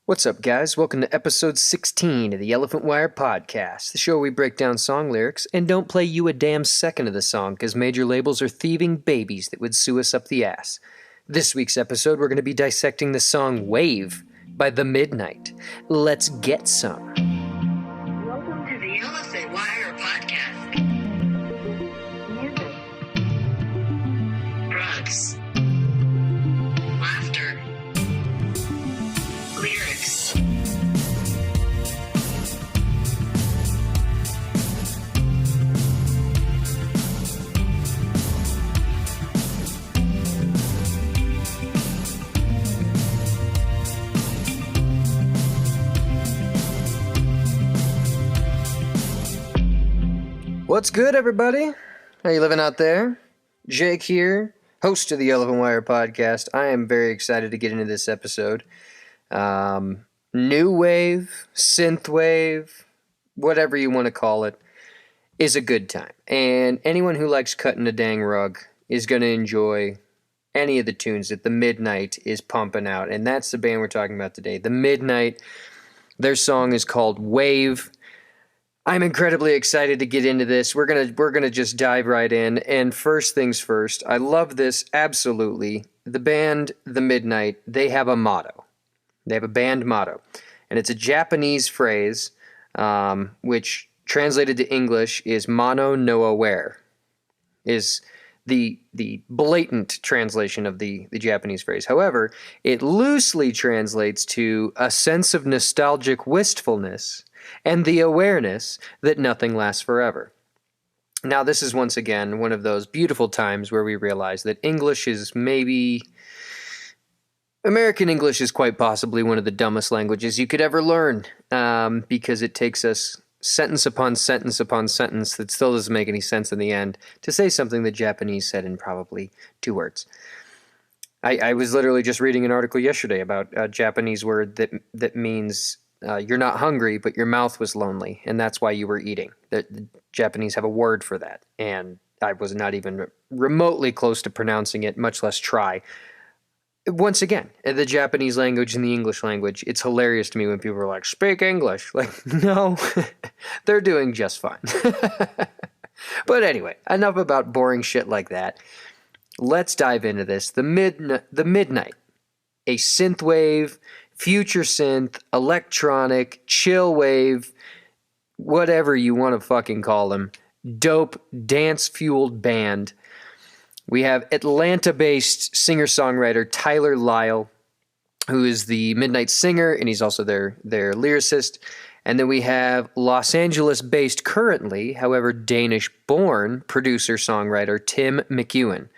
What's up, guys? Welcome to episode 16 of the Elephant Wire Podcast, the show where we break down song lyrics and don't play you a damn second of the song because major labels are thieving babies that would sue us up the ass. This week's episode, we're going to be dissecting the song Wave by The Midnight. Let's get some. Welcome to the Elephant Wire Podcast. Music, drugs, laughter, lyrics. What's good, everybody? How you living out there? Jake here, host of the Elephant Wire Podcast. I am very excited to get into this episode. New wave, synth wave, whatever you want to call it, is a good time. And anyone who likes cutting a dang rug is going to enjoy any of the tunes that The Midnight is pumping out. And that's the band we're talking about today. The Midnight, their song is called Wave. I'm incredibly excited to get into this. We're gonna just dive right in. And first things first, I love this absolutely. The band The Midnight, they have a motto. They have a band motto, and it's a Japanese phrase, which translated to English is "Mono no aware," is the blatant translation of the Japanese phrase. However, it loosely translates to a sense of nostalgic wistfulness and the awareness that nothing lasts forever. Now, this is once again one of those beautiful times where we realize that American English is quite possibly one of the dumbest languages you could ever learn, because it takes us sentence upon sentence upon sentence that still doesn't make any sense in the end to say something the Japanese said in probably 2 words. I was literally just reading an article yesterday about a Japanese word that means you're not hungry, but your mouth was lonely, and that's why you were eating. The Japanese have a word for that, and I was not even remotely close to pronouncing it, much less try. Once again, the Japanese language and the English language, it's hilarious to me when people are like, speak English. Like, no, they're doing just fine. But anyway, enough about boring shit like that. Let's dive into this. The Midnight, a synthwave, future synth, electronic, chill wave, whatever you want to fucking call them, dope, dance-fueled band. We have Atlanta-based singer-songwriter Tyler Lyle, who is the Midnight singer, and he's also their lyricist. And then we have Los Angeles-based currently, however Danish-born, producer-songwriter Tim McEwen.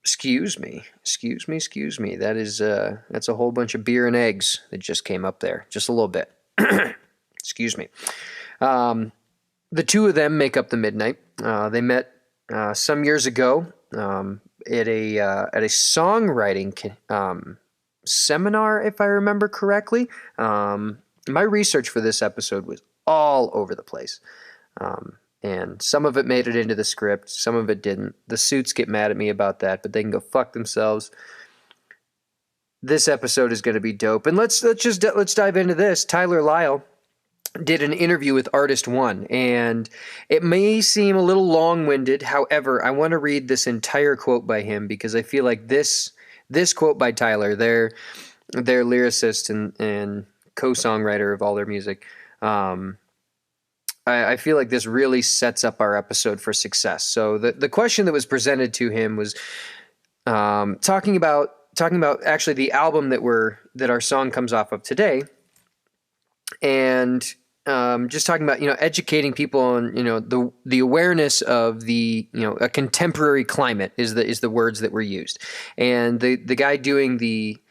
Excuse me. That's a whole bunch of beer and eggs that just came up there. Just a little bit. Excuse me. The two of them make up The Midnight. They met some years ago at a songwriting seminar, if I remember correctly. My research for this episode was all over the place. And some of it made it into the script, some of it didn't. The suits get mad at me about that, but they can go fuck themselves. This episode is going to be dope, and let's dive into this. Tyler Lyle did an interview with Artist One, and it may seem a little long-winded. However, I want to read this entire quote by him because I feel like this quote by Tyler, their lyricist and co-songwriter of all their music. I feel like this really sets up our episode for success. So the question that was presented to him was talking about actually the album that our song comes off of today, and just talking about educating people on the awareness of the a contemporary climate is the words that were used, and the guy doing the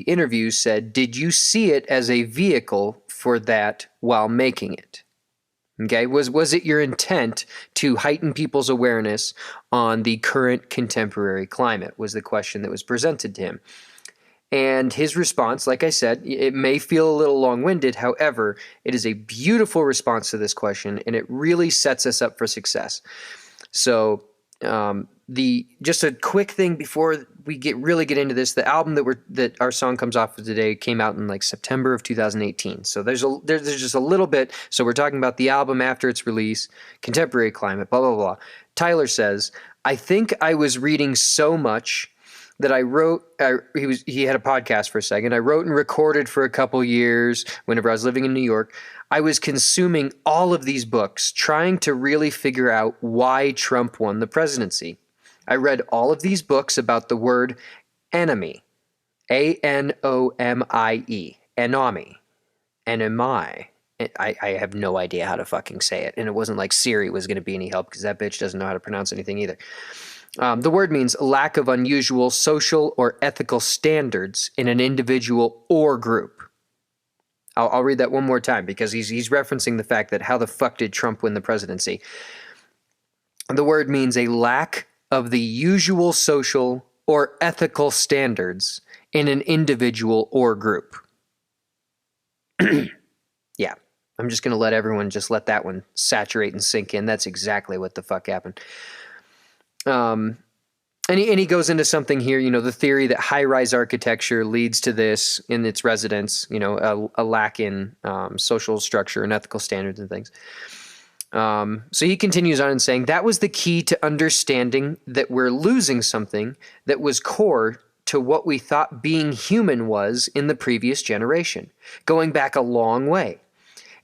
interview said, "Did you see it as a vehicle for that while making it?" Okay, was it your intent to heighten people's awareness on the current contemporary climate? Was the question that was presented to him. And his response, like I said, it may feel a little long-winded. However, it is a beautiful response to this question, and it really sets us up for success. So just a quick thing before we really get into this. The album that our song comes off of today came out in like September of 2018. So there's just a little bit. So we're talking about the album after its release, contemporary climate, blah blah blah. Tyler says, I think I was reading so much that I wrote. He had a podcast for a second. I wrote and recorded for a couple years whenever I was living in New York. I was consuming all of these books, trying to really figure out why Trump won the presidency. I read all of these books about the word enemy, A-N-O-M-I-E, enemy, enemy. I have no idea how to fucking say it, and it wasn't like Siri was going to be any help because that bitch doesn't know how to pronounce anything either. The word means lack of unusual social or ethical standards in an individual or group. I'll read that one more time because he's referencing the fact that how the fuck did Trump win the presidency? The word means a lack of the usual social or ethical standards in an individual or group. Yeah, I'm just going to let everyone just let that one saturate and sink in. That's exactly what the fuck happened. And he goes into something here, the theory that high-rise architecture leads to this in its residents, a lack in social structure and ethical standards and things. So he continues on in saying, that was the key to understanding that we're losing something that was core to what we thought being human was in the previous generation, going back a long way.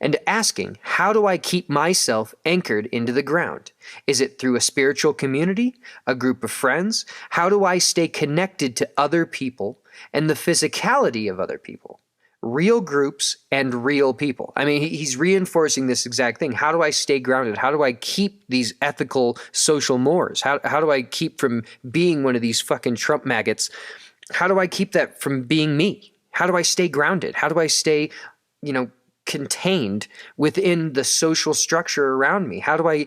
And asking, how do I keep myself anchored into the ground? Is it through a spiritual community, a group of friends? How do I stay connected to other people and the physicality of other people? Real groups and real people. I mean, he's reinforcing this exact thing. How do I stay grounded? How do I keep these ethical social mores? How do I keep from being one of these fucking Trump maggots? How do I keep that from being me? How do I stay grounded? How do I stay, contained within the social structure around me? How do I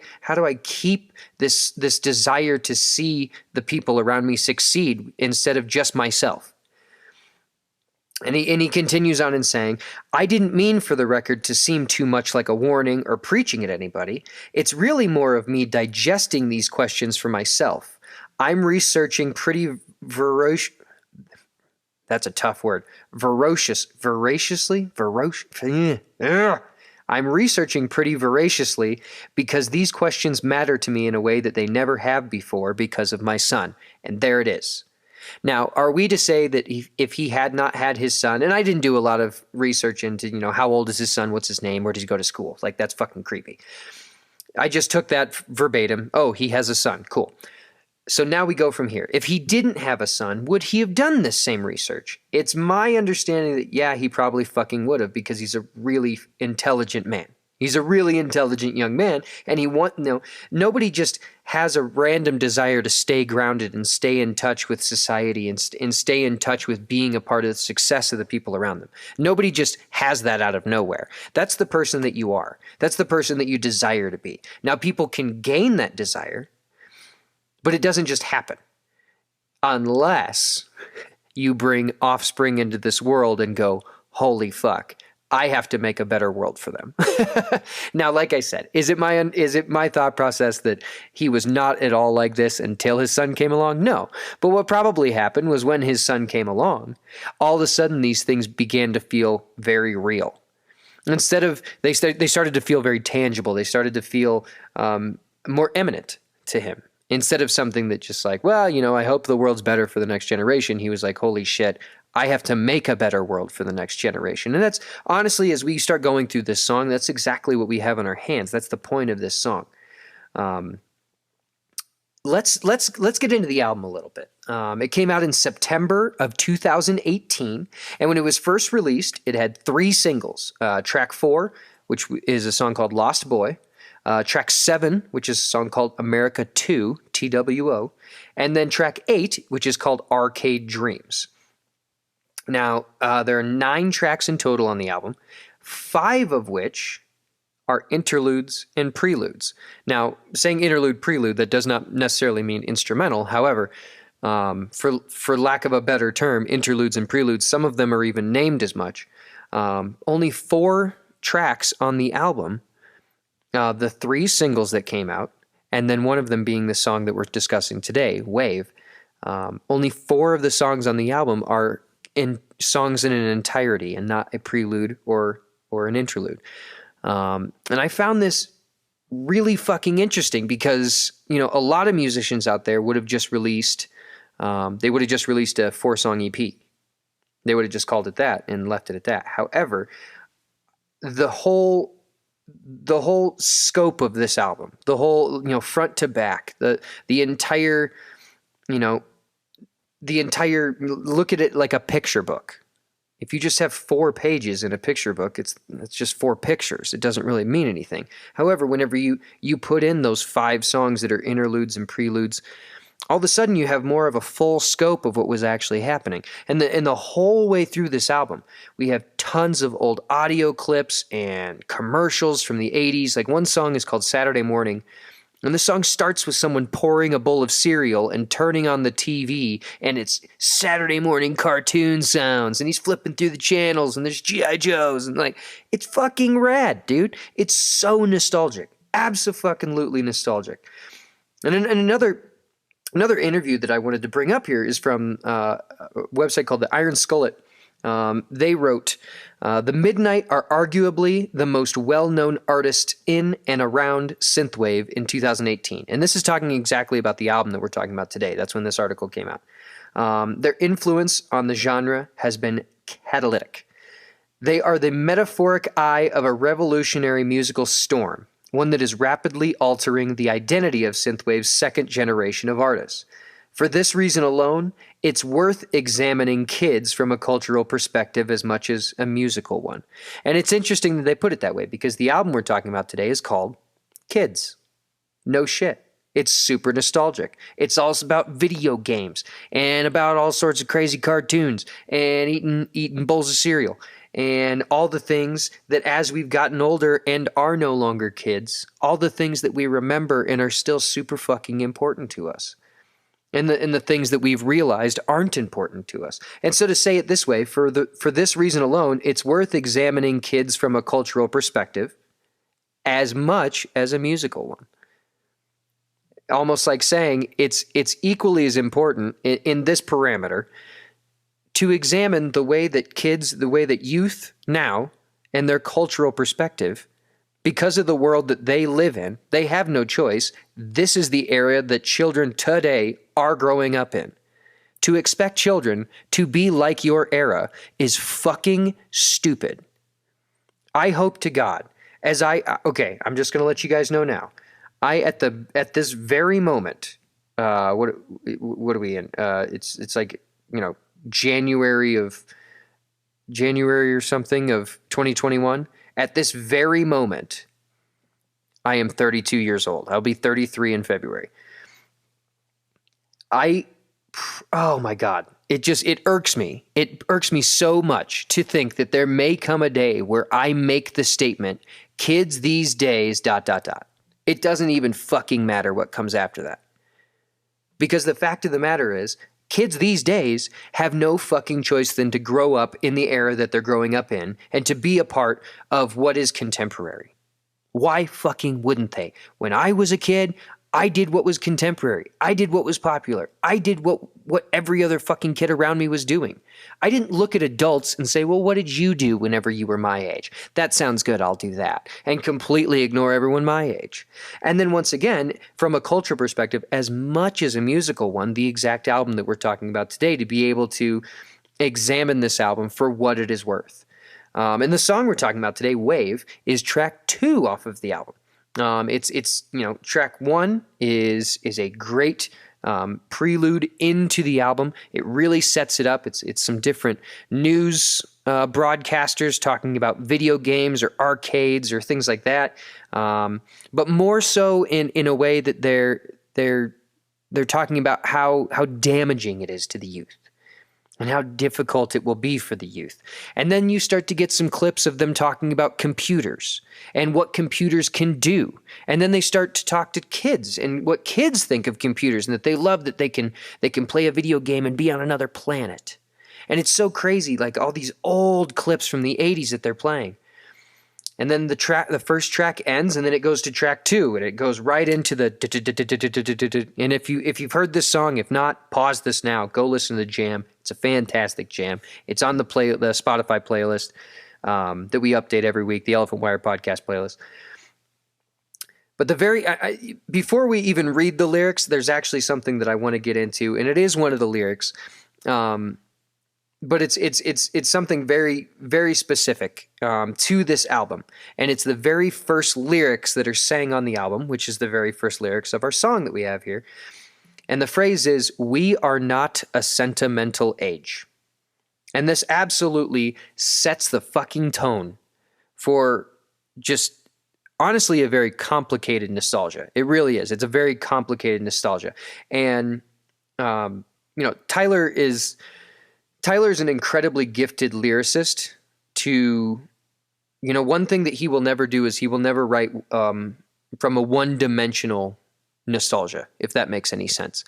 keep this desire to see the people around me succeed instead of just myself? And he continues on in saying, I didn't mean for the record to seem too much like a warning or preaching at anybody. It's really more of me digesting these questions for myself. I'm researching pretty that's a tough word. Voraciously? I'm researching pretty voraciously because these questions matter to me in a way that they never have before because of my son. And there it is. Now, are we to say that if he had not had his son, and I didn't do a lot of research into, how old is his son, what's his name, where does he go to school? Like, that's fucking creepy. I just took that verbatim. Oh, he has a son. Cool. So now we go from here. If he didn't have a son, would he have done this same research? It's my understanding that, yeah, he probably fucking would have because he's a really intelligent man. He's a really intelligent young man, and nobody just has a random desire to stay grounded and stay in touch with society and stay in touch with being a part of the success of the people around them. Nobody just has that out of nowhere. That's the person that you are. That's the person that you desire to be. Now, people can gain that desire, but it doesn't just happen unless you bring offspring into this world and go, holy fuck, I have to make a better world for them. Now, like I said, is it my thought process that he was not at all like this until his son came along? No. But what probably happened was when his son came along, all of a sudden these things began to feel very real. Instead of, they started to feel very tangible. They started to feel more eminent to him. Instead of something that just like, well, I hope the world's better for the next generation. He was like, holy shit, I have to make a better world for the next generation. And that's honestly, as we start going through this song, that's exactly what we have in our hands. That's the point of this song. Let's get into the album a little bit. It came out in September of 2018. And when it was first released, it had 3 singles. Track 4, which is a song called Lost Boy. Track 7, which is a song called America 2, TWO, and then track 8, which is called Arcade Dreams. Now, there are 9 tracks in total on the album, 5 of which are interludes and preludes. Now, saying interlude, prelude, that does not necessarily mean instrumental. However, for lack of a better term, interludes and preludes, some of them are even named as much. Only 4 tracks on the album. The 3 singles that came out, and then one of them being the song that we're discussing today, Wave, Only 4 of the songs on the album are in songs in an entirety and not a prelude or an interlude. And I found this really fucking interesting because, a lot of musicians out there would have just released, a 4-song EP. They would have just called it that and left it at that. However, the whole scope of this album, the whole, front to back, the entire, look at it like a picture book. If you just have 4 pages in a picture book, it's just 4 pictures. It doesn't really mean anything. However, whenever you put in those 5 songs that are interludes and preludes, all of a sudden you have more of a full scope of what was actually happening. And the whole way through this album, we have tons of old audio clips and commercials from the 80s. Like one song is called Saturday Morning. And the song starts with someone pouring a bowl of cereal and turning on the TV, and it's Saturday morning cartoon sounds, and he's flipping through the channels, and there's G.I. Joes, and it's fucking rad, dude. It's so nostalgic. Abso-fucking-lutely nostalgic. And another interview that I wanted to bring up here is from a website called the Iron Skullet. They wrote, the Midnight are arguably the most well-known artist in and around synthwave in 2018. And this is talking exactly about the album that we're talking about today. That's when this article came out. Their influence on the genre has been catalytic. They are the metaphoric eye of a revolutionary musical storm, one that is rapidly altering the identity of synthwave's second generation of artists. For this reason alone, it's worth examining Kids from a cultural perspective as much as a musical one. And it's interesting that they put it that way because the album we're talking about today is called Kids. No shit. It's super nostalgic. It's all about video games and about all sorts of crazy cartoons and eating bowls of cereal and all the things that as we've gotten older and are no longer kids, all the things that we remember and are still super fucking important to us. And the things that we've realized aren't important to us. And so to say it this way, for this reason alone, it's worth examining Kids from a cultural perspective as much as a musical one. Almost like saying it's equally as important in this parameter to examine the way that youth now and their cultural perspective, because of the world that they live in, they have no choice. This is the area that children today are growing up in. To expect children to be like your era is fucking stupid. I hope to God, I'm just going to let you guys know now. At this very moment, what are we in? It's like, January or something of 2021. At this very moment, I am 32 years old. I'll be 33 in February. Oh my God. It irks me. It irks me so much to think that there may come a day where I make the statement, kids these days, ... It doesn't even fucking matter what comes after that. Because the fact of the matter is, kids these days have no fucking choice than to grow up in the era that they're growing up in and to be a part of what is contemporary. Why fucking wouldn't they? When I was a kid, I did what was contemporary. I did what was popular. I did what every other fucking kid around me was doing. I didn't look at adults and say, well, what did you do whenever you were my age? That sounds good, I'll do that. And completely ignore everyone my age. And then once again, from a culture perspective, as much as a musical one, the exact album that we're talking about today, to be able to examine this album for what it is worth. And the song we're talking about today, Wave, is track 2 off of the album. It's track 1 is a great prelude into the album. It really sets it up. It's some different news broadcasters talking about video games or arcades or things like that. But more so in a way that they're talking about how damaging it is to the youth. And how difficult it will be for the youth. And then you start to get some clips of them talking about computers and what computers can do. And then they start to talk to kids and what kids think of computers and that they love that they can play a video game and be on another planet. And it's so crazy, like all these old clips from the 80s that they're playing. and then the first track ends, and then it goes to track 2, and it goes right into the. And if you've heard this song, if not, pause this now. Go listen to the jam. It's a fantastic jam. It's on the Spotify playlist that we update every week, the Elephant Wire podcast playlist. But before we even read the lyrics, there's actually something that I want to get into, and it is one of the lyrics. But it's something very, very specific to this album. And it's the very first lyrics that are sang on the album, which is the very first lyrics of our song that we have here. And the phrase is, "We are not a sentimental age." And this absolutely sets the fucking tone for just honestly a very complicated nostalgia. It really is. It's a very complicated nostalgia. And, Tyler is an incredibly gifted lyricist. One thing that he will never do is he will never write from a one-dimensional nostalgia, if that makes any sense.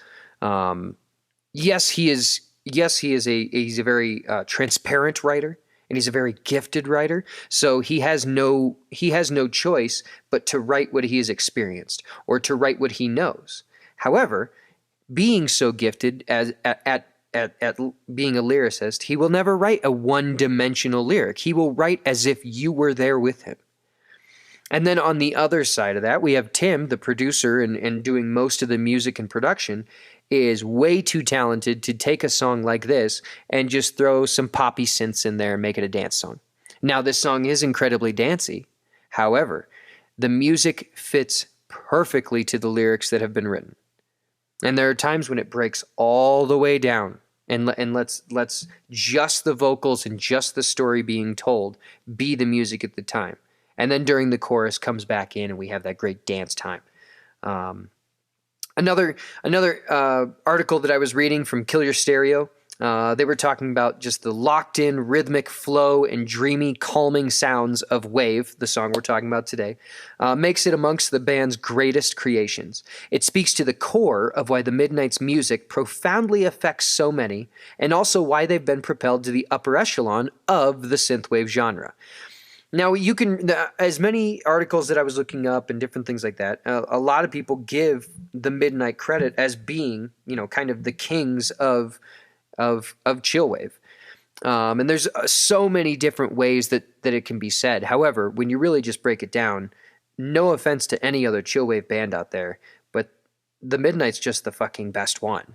Yes, he's a very transparent writer, and he's a very gifted writer. So he has no choice but to write what he has experienced or to write what he knows. However, being so gifted at being a lyricist, he will never write a one-dimensional lyric. He will write as if you were there with him. And then on the other side of that, we have Tim, the producer and doing most of the music and production, is way too talented to take a song like this and just throw some poppy synths in there and make it a dance song. Now, this song is incredibly dancey. However, the music fits perfectly to the lyrics that have been written. And there are times when it breaks all the way down and let's just the vocals and just the story being told be the music at the time. And then during the chorus comes back in and we have that great dance time. Another article that I was reading from Kill Your Stereo, they were talking about just the locked-in rhythmic flow and dreamy, calming sounds of Wave, the song we're talking about today, makes it amongst the band's greatest creations. It speaks to the core of why the Midnight's music profoundly affects so many, and also why they've been propelled to the upper echelon of the synthwave genre. Now, you can, as many articles that I was looking up and different things like that, a lot of people give the Midnight credit as being, kind of the kings of chillwave. And there's so many different ways that it can be said. However, when you really just break it down, no offense to any other chillwave band out there, but the Midnight's just the fucking best one.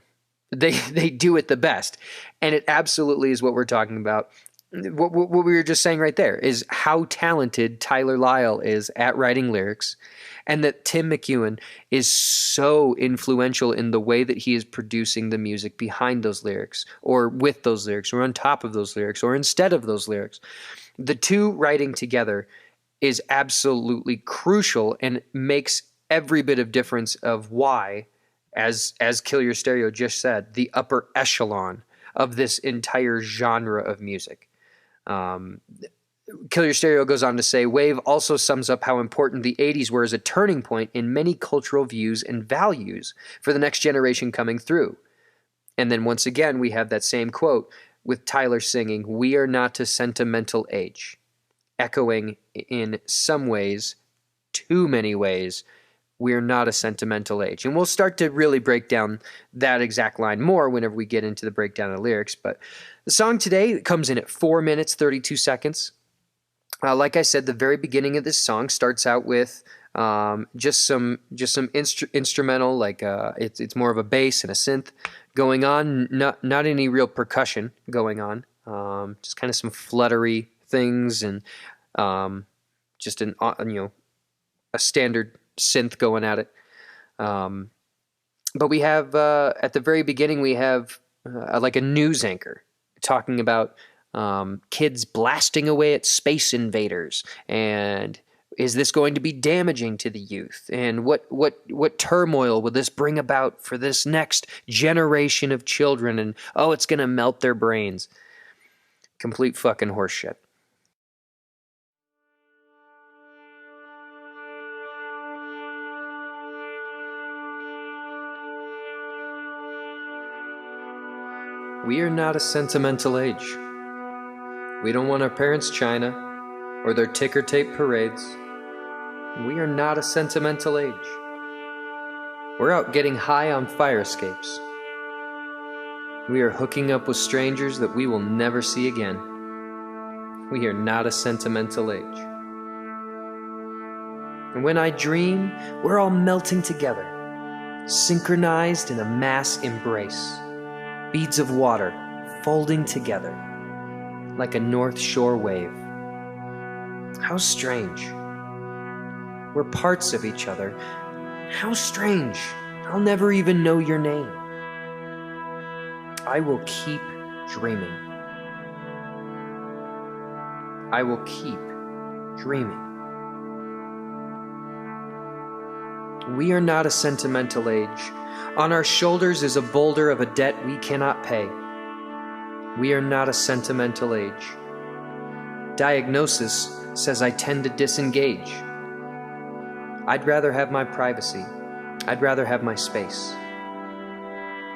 They do it the best. And it absolutely is what we're talking about. What we were just saying right there is how talented Tyler Lyle is at writing lyrics, and that Tim McEwen is so influential in the way that he is producing the music behind those lyrics, or with those lyrics, or on top of those lyrics, or instead of those lyrics. The two writing together is absolutely crucial and makes every bit of difference of why, as Kill Your Stereo just said, the upper echelon of this entire genre of music. Kill Your Stereo goes on to say, Wave also sums up how important the 80s were as a turning point in many cultural views and values for the next generation coming through. And then once again, we have that same quote with Tyler singing, "We are not a sentimental age," echoing in some ways, too many ways, we're not a sentimental age. And we'll start to really break down that exact line more whenever we get into the breakdown of the lyrics. But the song today comes in at 4 minutes, 32 seconds. Like I said, the very beginning of this song starts out with just some instrumental, like it's more of a bass and a synth going on, not any real percussion going on, just kind of some fluttery things and just a standard synth going at it. But we have at the very beginning we have like a news anchor talking about kids blasting away at space invaders, and is this going to be damaging to the youth, and what turmoil will this bring about for this next generation of children, and it's going to melt their brains. Complete fucking horseshit. We are not a sentimental age. We don't want our parents' china. or their ticker tape parades. We are not a sentimental age. We're out getting high on fire escapes. We are hooking up with strangers that we will never see again. We are not a sentimental age. And when I dream, we're all melting together, synchronized in a mass embrace. Beads of water folding together like a North Shore wave. How strange. We're parts of each other. How strange. I'll never even know your name. I will keep dreaming. I will keep dreaming. We are not a sentimental age. On our shoulders is a boulder of a debt we cannot pay. We are not a sentimental age. Diagnosis says I tend to disengage. I'd rather have my privacy. I'd rather have my space.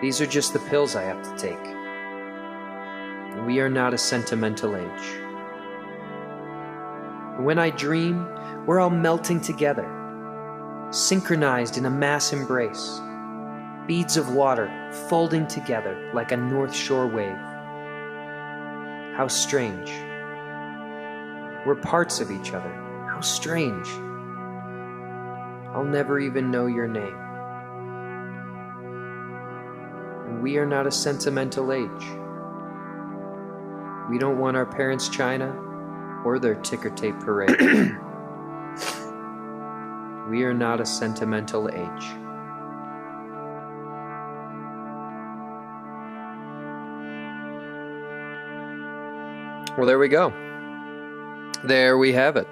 These are just the pills I have to take. We are not a sentimental age. When I dream, we're all melting together, synchronized in a mass embrace. Beads of water folding together like a North Shore wave. How strange. We're parts of each other. How strange. I'll never even know your name. We are not a sentimental age. We don't want our parents' china or their ticker tape parade. We are not a sentimental age. Well, there we go. There we have it.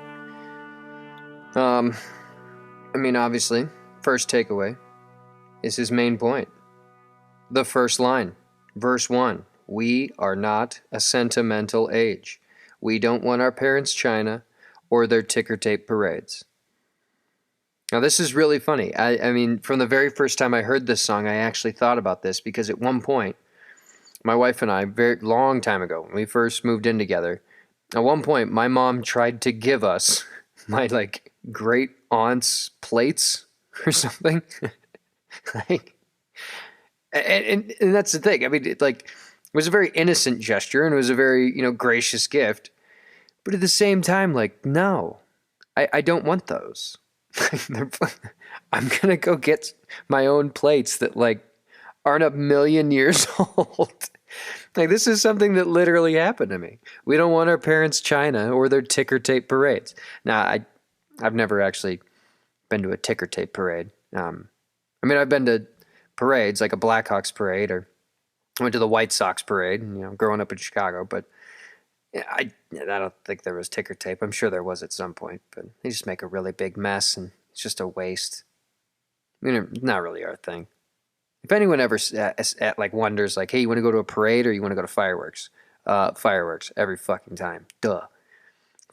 Obviously, first takeaway is his main point. The first line, verse 1. We are not a sentimental age. We don't want our parents' china or their ticker tape parades. Now, this is really funny. From the very first time I heard this song, I actually thought about this because at one point, my wife and I, very long time ago, when we first moved in together, at one point, my mom tried to give us my, great aunt's plates or something. And that's the thing. It was a very innocent gesture and it was a very, gracious gift. But at the same time, no, I don't want those. I'm going to go get my own plates that, aren't 1,000,000 years old. This is something that literally happened to me. We don't want our parents' china or their ticker tape parades. Now, I've never actually been to a ticker tape parade. I've been to parades, like a Blackhawks parade, or I went to the White Sox parade, growing up in Chicago, but I don't think there was ticker tape. I'm sure there was at some point, but they just make a really big mess, and it's just a waste. Not really our thing. If anyone ever wonders, hey, you want to go to a parade or you want to go to fireworks? Fireworks every fucking time. Duh.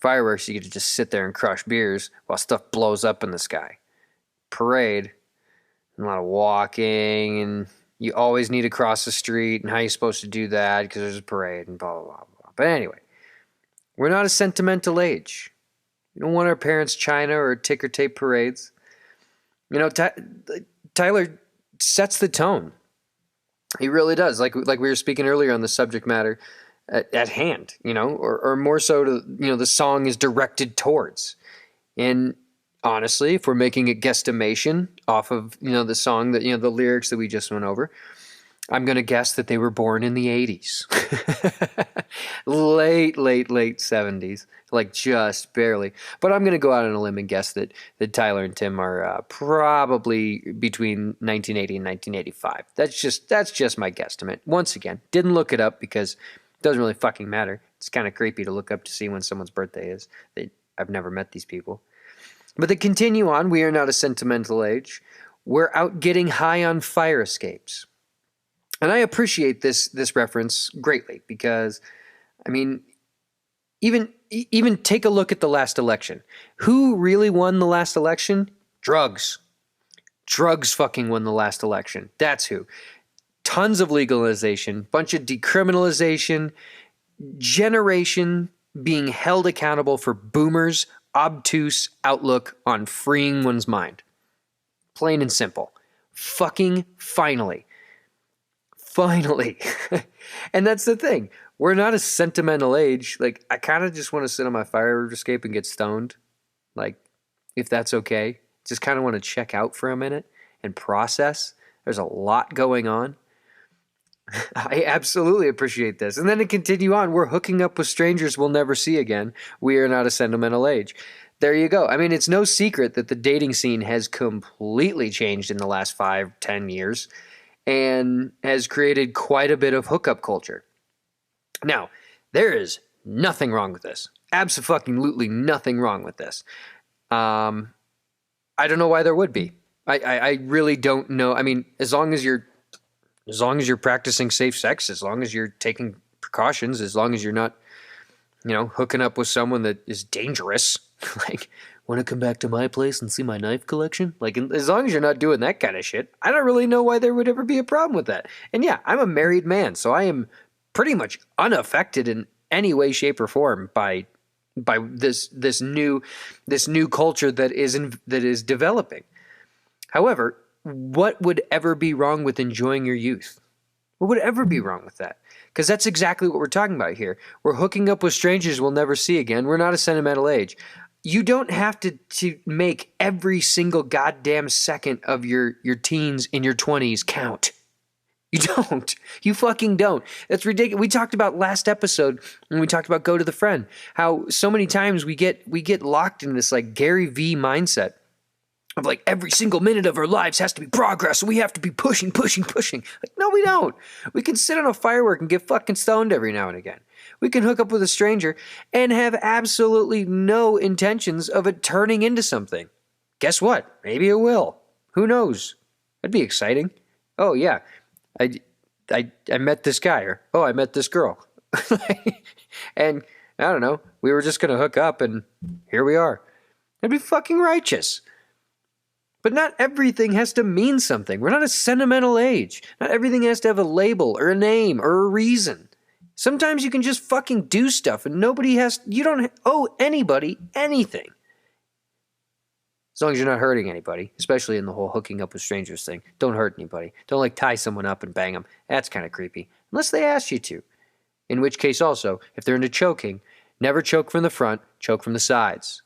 Fireworks, you get to just sit there and crush beers while stuff blows up in the sky. Parade, a lot of walking, and you always need to cross the street, and how are you supposed to do that because there's a parade and blah, blah, blah, blah. But anyway, we're not a sentimental age. We don't want our parents' china or ticker tape parades. Tyler sets the tone. He really does. Like we were speaking earlier on the subject matter at hand, or more so to, the song is directed towards. And honestly, if we're making a guesstimation off of, the song that, the lyrics that we just went over, I'm going to guess that they were born in the 80s. late 70s, just barely. But I'm going to go out on a limb and guess that Tyler and Tim are probably between 1980 and 1985. That's just my guesstimate. Once again, didn't look it up because it doesn't really fucking matter. It's kind of creepy to look up to see when someone's birthday is. I've never met these people. But they continue on. We are not a sentimental age. We're out getting high on fire escapes. And I appreciate this reference greatly because, even take a look at the last election. Who really won the last election? Drugs. Drugs fucking won the last election. That's who. Tons of legalization, bunch of decriminalization, generation being held accountable for boomers' obtuse outlook on freeing one's mind. Plain and simple. Fucking finally. Finally. And that's the thing. We're not a sentimental age. Like, I kind of just want to sit on my fire escape and get stoned. Like, if that's okay. Just kind of want to check out for a minute and process. There's a lot going on. I absolutely appreciate this. And then to continue on, we're hooking up with strangers we'll never see again. We are not a sentimental age. There you go. I mean, it's no secret that the dating scene has completely changed in the last 5-10 years and has created quite a bit of hookup culture. Now, there is nothing wrong with this. Absolutely nothing wrong with this. I don't know why there would be. I really don't know. I mean, as long as you're practicing safe sex, as long as you're taking precautions, as long as you're not, hooking up with someone that is dangerous, like, want to come back to my place and see my knife collection? Like, as long as you're not doing that kind of shit, I don't really know why there would ever be a problem with that. And yeah, I'm a married man, so I am pretty much unaffected in any way, shape, or form by this new culture that is developing. However, what would ever be wrong with enjoying your youth? What would ever be wrong with that? Because that's exactly what we're talking about here. We're hooking up with strangers we'll never see again. We're not a sentimental age. You don't have to make every single goddamn second of your teens in your 20s count. You don't. You fucking don't. That's ridiculous. We talked about last episode when we talked about Go to the Friend, how so many times we get locked in this like Gary V mindset of like every single minute of our lives has to be progress. So we have to be pushing. Like, no, we don't. We can sit on a firework and get fucking stoned every now and again. We can hook up with a stranger and have absolutely no intentions of it turning into something. Guess what? Maybe it will. Who knows? That'd be exciting. Oh yeah. I met this guy, or oh, I met this girl. And I don't know, we were just going to hook up and here we are. That'd be fucking righteous. But not everything has to mean something. We're not a sentimental age. Not everything has to have a label or a name or a reason. Sometimes you can just fucking do stuff and you don't owe anybody anything. As long as you're not hurting anybody, especially in the whole hooking up with strangers thing. Don't hurt anybody. Don't like tie someone up and bang them. That's kind of creepy. Unless they ask you to. In which case also, if they're into choking, never choke from the front, choke from the sides.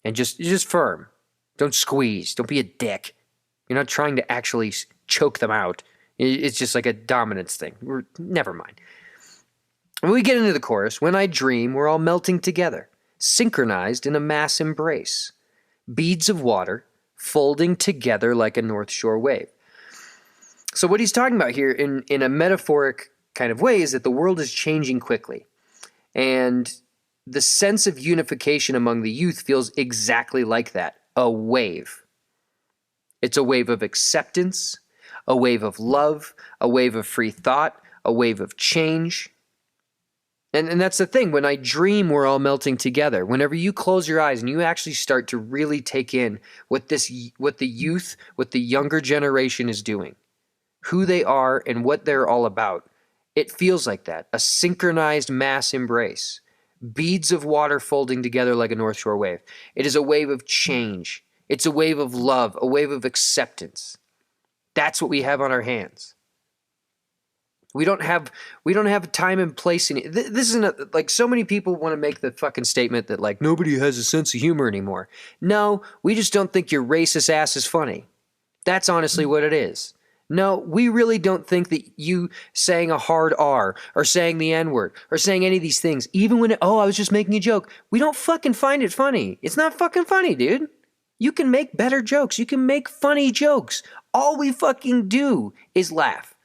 And just firm. Don't squeeze. Don't be a dick. You're not trying to actually choke them out. It's just like a dominance thing. Never mind. When we get into the chorus, when I dream, we're all melting together, synchronized in a mass embrace. Beads of water folding together like a North Shore wave. So what he's talking about here in a metaphoric kind of way is that the world is changing quickly. And the sense of unification among the youth feels exactly like that. A wave. It's a wave of acceptance, a wave of love, a wave of free thought, a wave of change. And that's the thing. When I dream, we're all melting together. Whenever you close your eyes and you actually start to really take in what the youth, what the younger generation is doing, who they are and what they're all about, it feels like that. A synchronized mass embrace. Beads of water folding together like a North Shore wave. It is a wave of change. It's a wave of love, a wave of acceptance. That's what we have on our hands. We don't have time and place in it. This isn't like so many people want to make the fucking statement that like nobody has a sense of humor anymore. No, we just don't think your racist ass is funny. That's honestly what it is. No, we really don't think that you saying a hard R or saying the N-word or saying any of these things, even when, I was just making a joke. We don't fucking find it funny. It's not fucking funny, dude. You can make better jokes. You can make funny jokes. All we fucking do is laugh.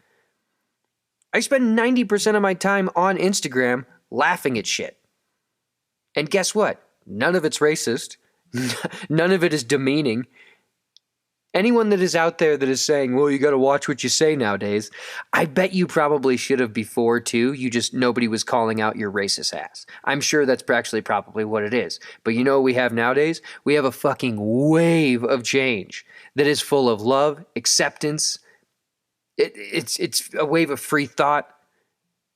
I spend 90% of my time on Instagram laughing at shit. And guess what? None of it's racist. None of it is demeaning. Anyone that is out there that is saying, well, you got to watch what you say nowadays, I bet you probably should have before too. Nobody was calling out your racist ass. I'm sure that's actually probably what it is. But you know what we have nowadays? We have a fucking wave of change that is full of love, acceptance. It's a wave of free thought,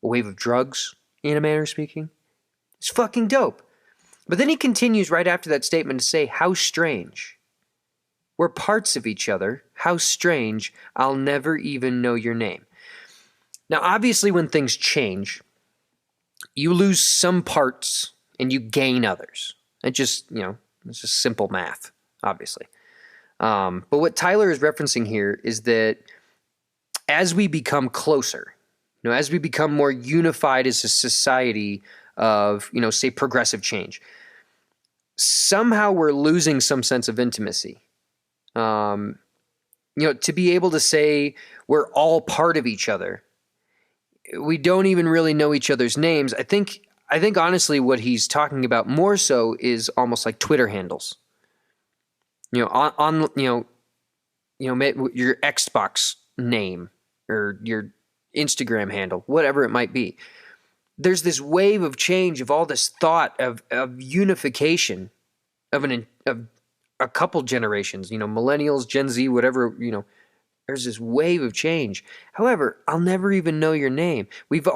a wave of drugs, in a manner of speaking. It's fucking dope. But then he continues right after that statement to say, how strange. We're parts of each other. How strange. I'll never even know your name. Now, obviously, when things change, you lose some parts and you gain others. It's just simple math, obviously. But what Tyler is referencing here is that as we become closer, as we become more unified as a society of, say, progressive change, somehow we're losing some sense of intimacy. To be able to say we're all part of each other, we don't even really know each other's names. I think honestly what he's talking about more so is almost like Twitter handles. Your Xbox name or your Instagram handle, whatever it might be. There's this wave of change of all this thought of unification of a couple generations, millennials, Gen Z, whatever, there's this wave of change. However, I'll never even know your name. We've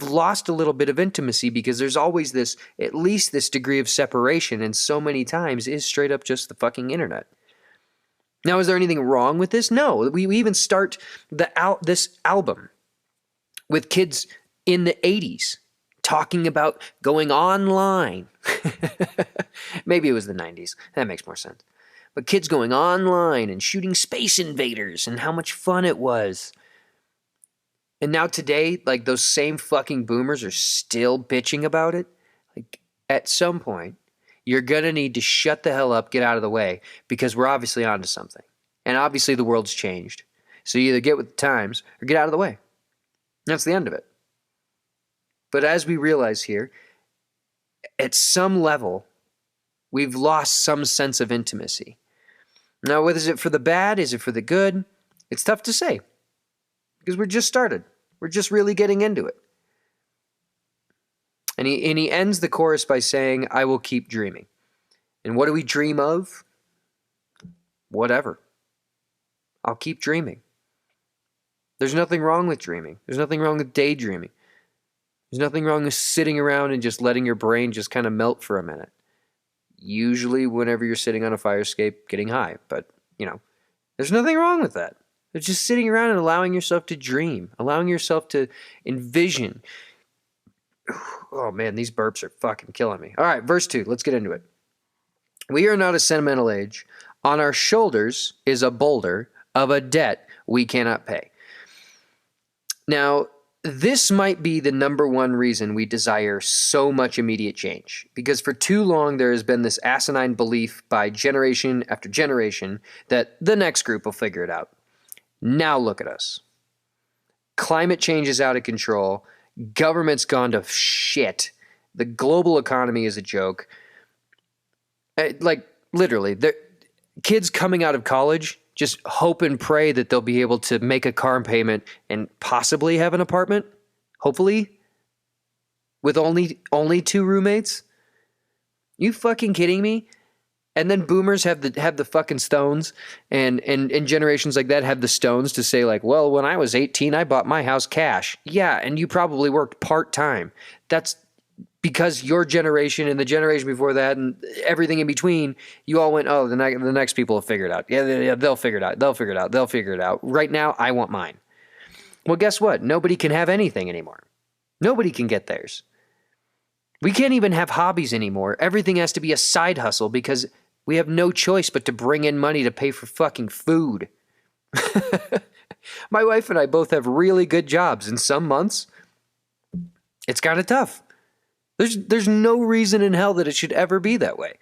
lost a little bit of intimacy because there's always at least this degree of separation, and so many times is straight up just the fucking internet. Now, is there anything wrong with this? No. We even start this album with kids in the 80s talking about going online. Maybe it was the 90s. That makes more sense. But kids going online and shooting Space Invaders and how much fun it was. And now today, like, those same fucking boomers are still bitching about it. Like, at some point, you're going to need to shut the hell up, get out of the way, because we're obviously onto something. And obviously the world's changed. So you either get with the times or get out of the way. That's the end of it. But as we realize here, at some level, we've lost some sense of intimacy. Now, whether is it for the bad, is it for the good? It's tough to say because we're just started. We're just really getting into it. And he ends the chorus by saying, I will keep dreaming. And what do we dream of? Whatever. I'll keep dreaming. There's nothing wrong with dreaming. There's nothing wrong with daydreaming. There's nothing wrong with sitting around and just letting your brain just kind of melt for a minute. Usually whenever you're sitting on a fire escape getting high. But, there's nothing wrong with that. It's just sitting around and allowing yourself to dream, allowing yourself to envision. Oh, man, these burps are fucking killing me. All right, verse 2, let's get into it. We are not a sentimental age. On our shoulders is a boulder of a debt we cannot pay. Now, this might be the number one reason we desire so much immediate change, because for too long there has been this asinine belief by generation after generation that the next group will figure it out. Now look at us. Climate change is out of control. Government's gone to shit. The global economy is a joke. Like, literally, kids coming out of college just hope and pray that they'll be able to make a car payment and possibly have an apartment, hopefully, with only 2 roommates. You fucking kidding me? And then boomers have the fucking stones, and generations like that have the stones to say, like, well, when I was 18, I bought my house cash. Yeah, and you probably worked part-time. That's because your generation and the generation before that and everything in between, you all went, oh, the next people will figure it out. Yeah, they'll figure it out. They'll figure it out. They'll figure it out. Right now, I want mine. Well, guess what? Nobody can have anything anymore. Nobody can get theirs. We can't even have hobbies anymore. Everything has to be a side hustle because we have no choice but to bring in money to pay for fucking food. My wife and I both have really good jobs. In some months, it's kind of tough. There's no reason in hell that it should ever be that way.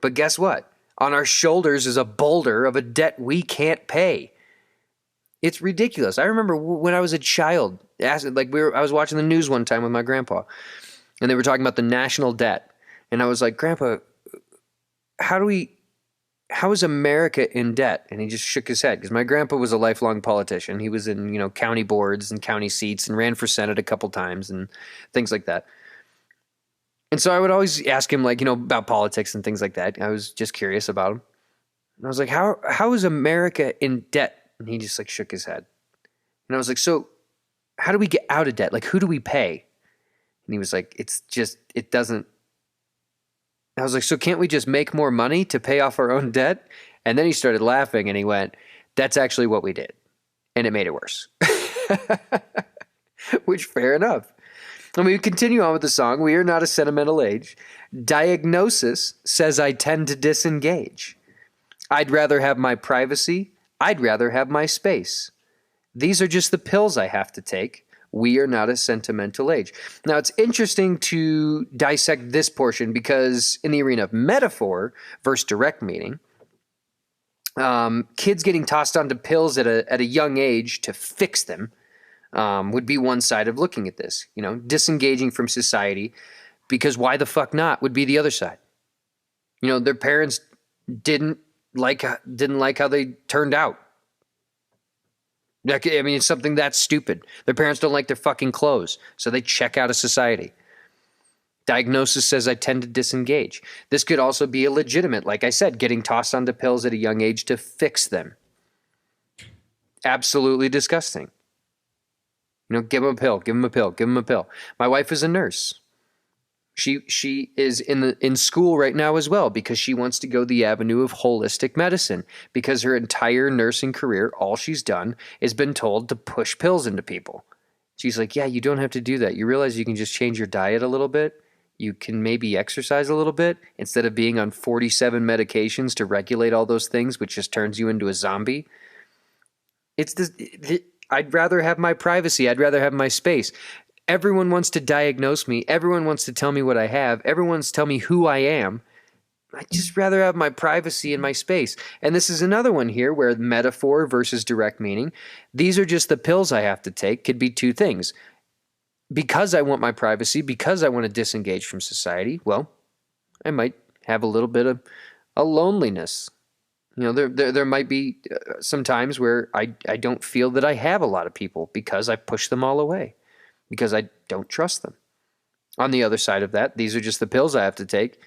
But guess what? On our shoulders is a boulder of a debt we can't pay. It's ridiculous. I remember when I was a child, I was watching the news one time with my grandpa, and they were talking about the national debt. And I was like, Grandpa, how is America in debt? And he just shook his head because my grandpa was a lifelong politician. He was in, county boards and county seats and ran for Senate a couple times and things like that. And so I would always ask him, about politics and things like that. I was just curious about him. And I was like, how is America in debt? And he just shook his head. And I was like, so how do we get out of debt? Who do we pay? And he was like, it doesn't. I was like, so can't we just make more money to pay off our own debt? And then he started laughing and he went, that's actually what we did. And it made it worse. Which, fair enough. And we continue on with the song. We are not a sentimental age. Diagnosis says I tend to disengage. I'd rather have my privacy. I'd rather have my space. These are just the pills I have to take. We are not a sentimental age. Now, it's interesting to dissect this portion because in the arena of metaphor versus direct meaning, kids getting tossed onto pills at a young age to fix them would be one side of looking at this. You know, disengaging from society because why the fuck not would be the other side. You know, their parents didn't like how they turned out. I mean, it's something that's stupid. Their parents don't like their fucking clothes, so they check out of society. Diagnosis says I tend to disengage. This could also be illegitimate, like I said, getting tossed onto pills at a young age to fix them. Absolutely disgusting. You know, give them a pill, give them a pill, give them a pill. My wife is a nurse. She is in school right now as well because she wants to go the avenue of holistic medicine because her entire nursing career, all she's done is been told to push pills into people. She's like, yeah, you don't have to do that. You realize you can just change your diet a little bit. You can maybe exercise a little bit instead of being on 47 medications to regulate all those things, which just turns you into a zombie. I'd rather have my privacy. I'd rather have my space. Everyone wants to diagnose me. Everyone wants to tell me what I have. Everyone's telling me who I am. I'd just rather have my privacy and my space. And this is another one here where metaphor versus direct meaning. These are just the pills I have to take. Could be two things. Because I want my privacy, because I want to disengage from society, well, I might have a little bit of a loneliness. You know, there might be some times where I don't feel that I have a lot of people because I push them all away. Because I don't trust them. On the other side of that, these are just the pills I have to take.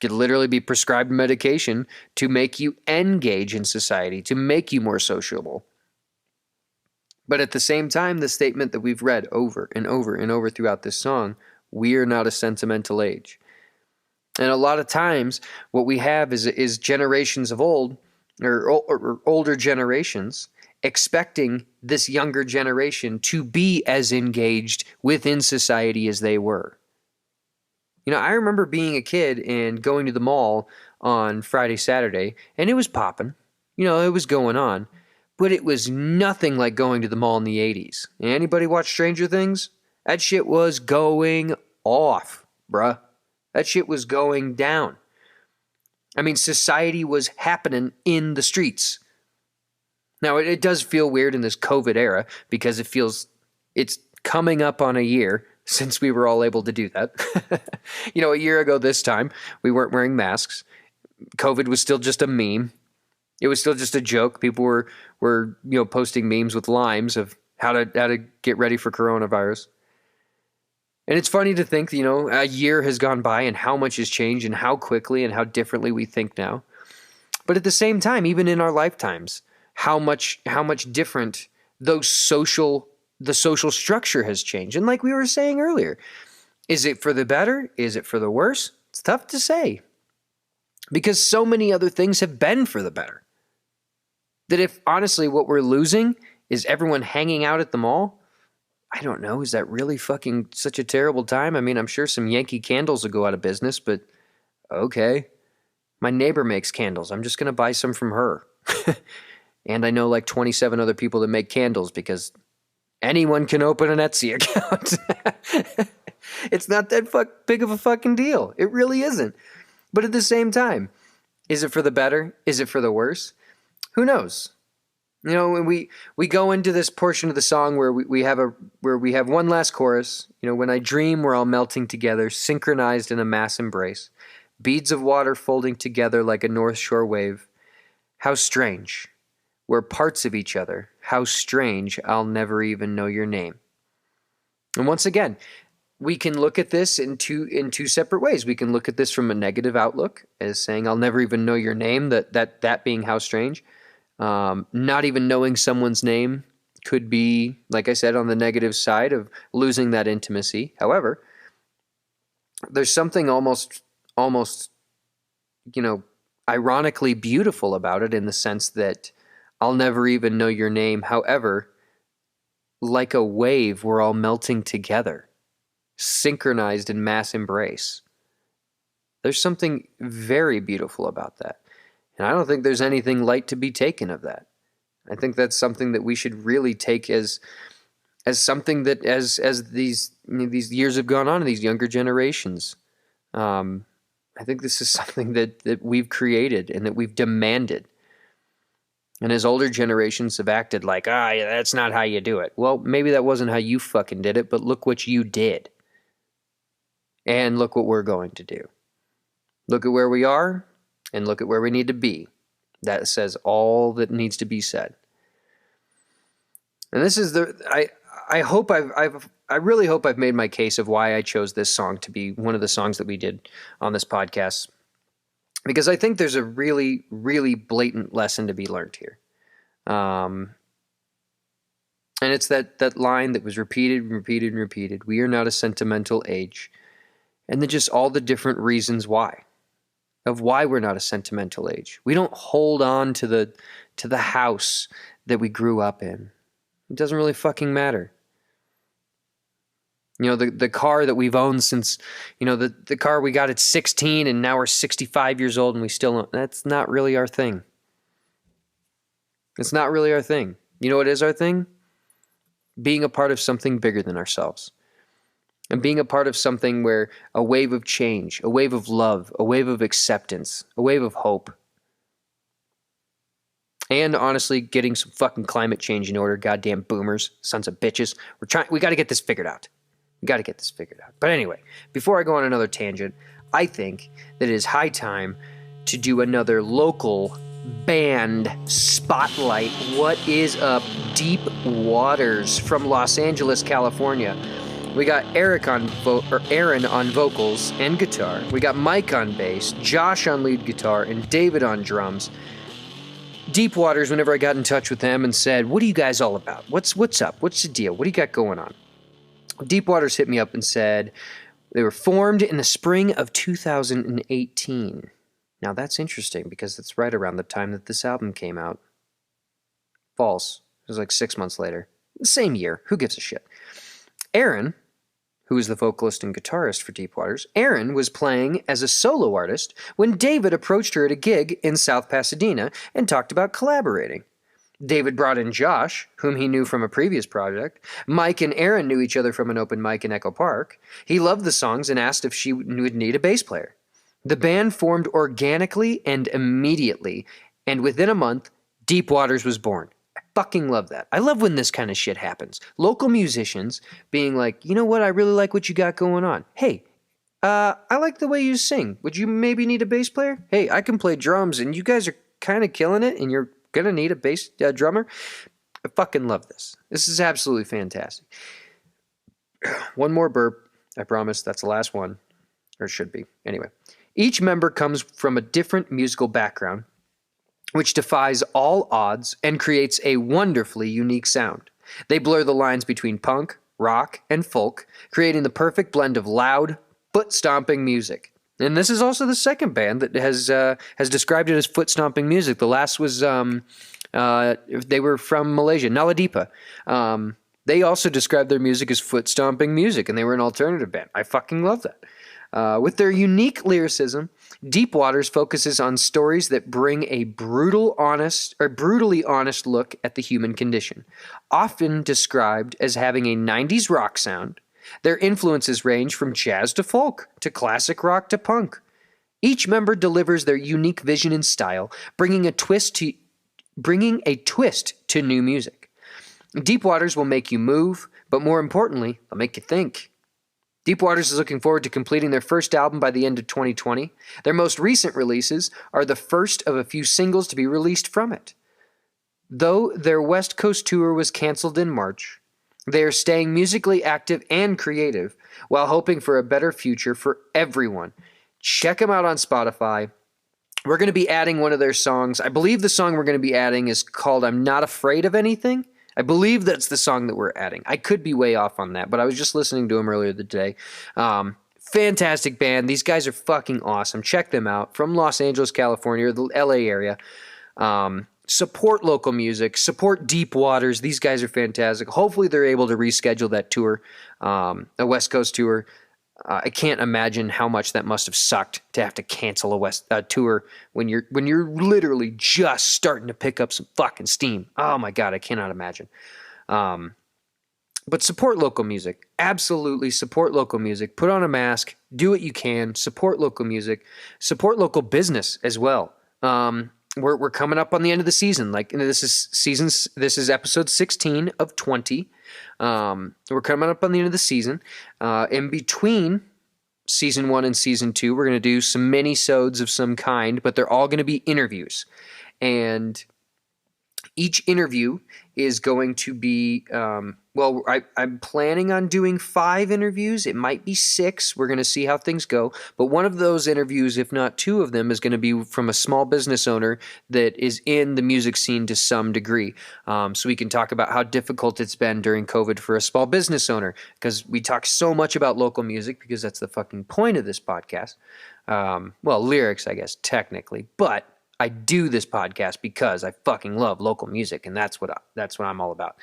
Could literally be prescribed medication to make you engage in society, to make you more sociable. But at the same time, the statement that we've read over and over and over throughout this song, we are not a sentimental age. And a lot of times, what we have is generations of old, or older generations, expecting this younger generation to be as engaged within society as they were. You know, I remember being a kid and going to the mall on Friday, Saturday, and it was popping. You know, it was going on. But it was nothing like going to the mall in the 80s. Anybody watch Stranger Things? That shit was going off, bruh. That shit was going down. I mean, society was happening in the streets. Now, it does feel weird in this COVID era because it's coming up on a year since we were all able to do that. You know, a year ago this time, we weren't wearing masks. COVID was still just a meme. It was still just a joke. People were posting memes with limes of how to get ready for coronavirus. And it's funny to think, you know, a year has gone by and how much has changed and how quickly and how differently we think now. But at the same time, even in our lifetimes, how much different the social structure has changed. And like we were saying earlier, is it for the better? Is it for the worse? It's tough to say because so many other things have been for the better. That if honestly what we're losing is everyone hanging out at the mall, I don't know. Is that really fucking such a terrible time? I mean, I'm sure some Yankee candles will go out of business, but okay. My neighbor makes candles. I'm just going to buy some from her. And I know like 27 other people that make candles because anyone can open an Etsy account. It's not that big of a fucking deal. It really isn't. But at the same time, is it for the better? Is it for the worse? Who knows? You know, when we go into this portion of the song where we have one last chorus, you know, when I dream we're all melting together, synchronized in a mass embrace, beads of water folding together like a North Shore wave. How strange. We're parts of each other. How strange, I'll never even know your name. And once again, we can look at this in two separate ways. We can look at this from a negative outlook as saying, I'll never even know your name, that being how strange. Not even knowing someone's name could be, like I said, on the negative side of losing that intimacy. However, there's something almost, you know, ironically beautiful about it in the sense that I'll never even know your name. However, like a wave, we're all melting together, synchronized in mass embrace. There's something very beautiful about that. And I don't think there's anything light to be taken of that. I think that's something that we should really take as something that as these years have gone on in these younger generations. I think this is something that we've created and that we've demanded. And as older generations have acted like, yeah, that's not how you do it. Well, maybe that wasn't how you fucking did it, but look what you did. And look what we're going to do. Look at where we are and look at where we need to be. That says all that needs to be said. And this is I really hope I've made my case of why I chose this song to be one of the songs that we did on this podcast. Because I think there's a really, really blatant lesson to be learned here. And it's that line that was repeated and repeated and repeated. We are not a sentimental age. And then just all the different reasons why. Of why we're not a sentimental age. We don't hold on to the house that we grew up in. It doesn't really fucking matter. You know, the car that we've owned since, the car we got at 16 and now we're 65 years old and we still don't. That's not really our thing. It's not really our thing. You know what is our thing? Being a part of something bigger than ourselves. And being a part of something where a wave of change, a wave of love, a wave of acceptance, a wave of hope. And honestly, getting some fucking climate change in order, goddamn boomers, sons of bitches. We got to get this figured out. But anyway, before I go on another tangent, I think that it is high time to do another local band spotlight. What is up? Deep Waters from Los Angeles, California. We got Aaron on vocals and guitar. We got Mike on bass, Josh on lead guitar, and David on drums. Deep Waters, whenever I got in touch with them and said, what are you guys all about? What's up? What's the deal? What do you got going on? Deep Waters hit me up and said they were formed in the spring of 2018. Now that's interesting because it's right around the time that this album came out. False. It was like 6 months later. The same year. Who gives a shit? Aaron, who is the vocalist and guitarist for Deep Waters, Aaron was playing as a solo artist when David approached her at a gig in South Pasadena and talked about collaborating. David brought in Josh, whom he knew from a previous project. Mike and Aaron knew each other from an open mic in Echo Park. He loved the songs and asked if she would need a bass player. The band formed organically and immediately, and within a month, Deep Waters was born. I fucking love that. I love when this kind of shit happens. Local musicians being like, you know what, I really like what you got going on. Hey, I like the way you sing. Would you maybe need a bass player? Hey, I can play drums, and you guys are kind of killing it, and you're gonna need a bass drummer. I fucking love this. This is absolutely fantastic. One more burp. I promise that's the last one. Or it should be. Anyway. Each member comes from a different musical background, which defies all odds and creates a wonderfully unique sound. They blur the lines between punk, rock, and folk, creating the perfect blend of loud, foot-stomping music. And this is also the second band that has described it as foot-stomping music. The last was, they were from Malaysia, Naladipa. They also described their music as foot-stomping music, and they were an alternative band. I fucking love that. With their unique lyricism, Deep Waters focuses on stories that bring a brutally honest look at the human condition. Often described as having a 90s rock sound, their influences range from jazz to folk, to classic rock to punk. Each member delivers their unique vision and style, bringing a twist to new music. Deep Waters will make you move, but more importantly, they'll make you think. Deep Waters is looking forward to completing their first album by the end of 2020. Their most recent releases are the first of a few singles to be released from it. Though their West Coast tour was canceled in March, they are staying musically active and creative while hoping for a better future for everyone. Check them out on Spotify. We're going to be adding one of their songs. I believe the song we're going to be adding is called I'm Not Afraid of Anything. I believe that's the song that we're adding. I could be way off on that, but I was just listening to him earlier today. fantastic band. These guys are fucking awesome. Check them out. From Los Angeles, California, or the LA area. Support local music. Support Deep Waters. These guys are fantastic. Hopefully they're able to reschedule that tour, a West Coast tour. I can't imagine how much that must have sucked to have to cancel a tour when you're literally just starting to pick up some fucking steam. Oh my God, I cannot imagine. But support local music. Absolutely support local music. Put on a mask. Do what you can. Support local music. Support local business as well. We're coming up on the end of the season. Like this is episode 16 of 20. We're coming up on the end of the season. In between season 1 and season 2, we're going to do some mini-sodes of some kind, but they're all going to be interviews. And each interview is going to be, I'm planning on doing 5 interviews. It might be 6. We're going to see how things go. But one of those interviews, if not 2 of them, is going to be from a small business owner that is in the music scene to some degree. So we can talk about how difficult it's been during COVID for a small business owner, because we talk so much about local music because that's the fucking point of this podcast. Lyrics, I guess, technically, but I do this podcast because I fucking love local music, and that's what I'm all about.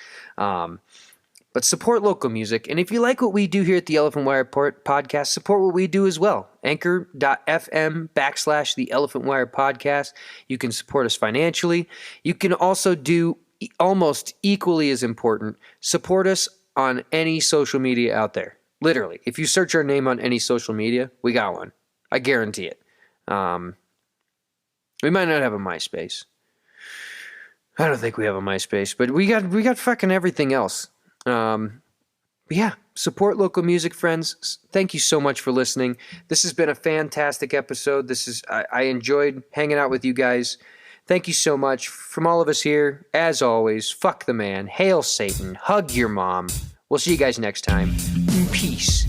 But support local music, and if you like what we do here at the Elephant Wire Podcast, support what we do as well. Anchor.fm/the Elephant Wire Podcast. You can support us financially. You can also do almost equally as important, support us on any social media out there. Literally, if you search our name on any social media, we got one. I guarantee it. We might not have a MySpace. I don't think we have a MySpace, but we got fucking everything else. Yeah, support local music, friends. Thank you so much for listening. This has been a fantastic episode. I enjoyed hanging out with you guys. Thank you so much. From all of us here, as always, fuck the man, hail Satan, hug your mom. We'll see you guys next time. Peace.